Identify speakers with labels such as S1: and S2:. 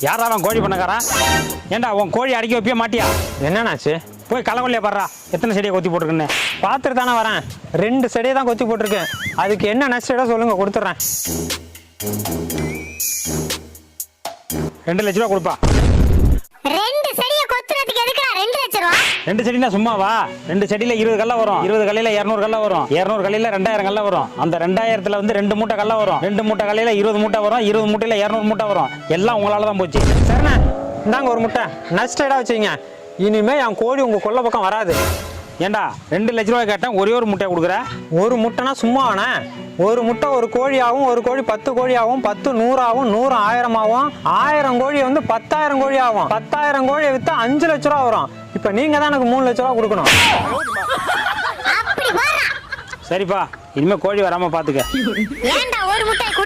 S1: யாரா அவன் கோழி பண்ணக்காரன்? ஏண்டா உன் கோழி அடக்கி வைப்பிய மாட்டியா?
S2: என்னண்ணாச்சு?
S1: போய் களவள்ளியா பாடுறா, எத்தனை செடியை கொத்தி போட்டுருக்குன்னு
S2: பார்த்துட்டு தானே வரேன். 2 செடியை தான் கொத்தி போட்டிருக்கேன். அதுக்கு என்ன நஷ்டம் சொல்லுங்க, கொடுத்துட்றேன்.
S1: 2 லட்ச ரூபா கொடுப்பா.
S3: 2 செடியை கொத்துறதுக்கு எதுக்குடா 2 லட்சம் ரூபா?
S1: 2 செடினா சும்மாவா? 2 செடியில 20 கல்ல வரும். 20 கல்லையில 200 கல்ல வரும். 200 கல்லையில 2000 கல்ல வரும். அந்த 2000த்துல வந்து 2 மூட்டை கல்ல வரும். 2 மூட்டை கல்லையில 20 மூட்டை வரும். 20 மூட்டையில 200 மூட்டை வரும். எல்லாம் உங்களால தான் போச்சு.
S2: சரிண்ணே, இந்தாங்க ஒரு முட்டை. நஷ்டடா வச்சுங்க. இனிமே என் கோழி உங்க கொல்லை பக்கம் வராது.
S1: ஏண்டா 2 லட்ச ரூபாய் கேட்டேன், ஒரே ஒரு முட்டையை கொடுக்குற?
S2: ஒரு முட்டைனா சும்மாவானே? ஒரு முட்டை ஒரு கோழி ஆகும். ஒரு கோழி 10 கோழி ஆகும். 10 100 ஆகும். 100 1000 ஆகும். 1000 கோழி வந்து 10,000 கோழி ஆகும். 10,000 கோழியை வித்தா 5 லட்ச ரூபா வரும். இப்ப நீங்க தான் எனக்கு 3 லட்ச ரூபா கொடுக்கணும்.
S3: அப்படி போறா.
S1: சரிப்பா, இனிமே கோழி வராம பாத்துக்க.
S3: ஏன்டா ஒரு முட்டை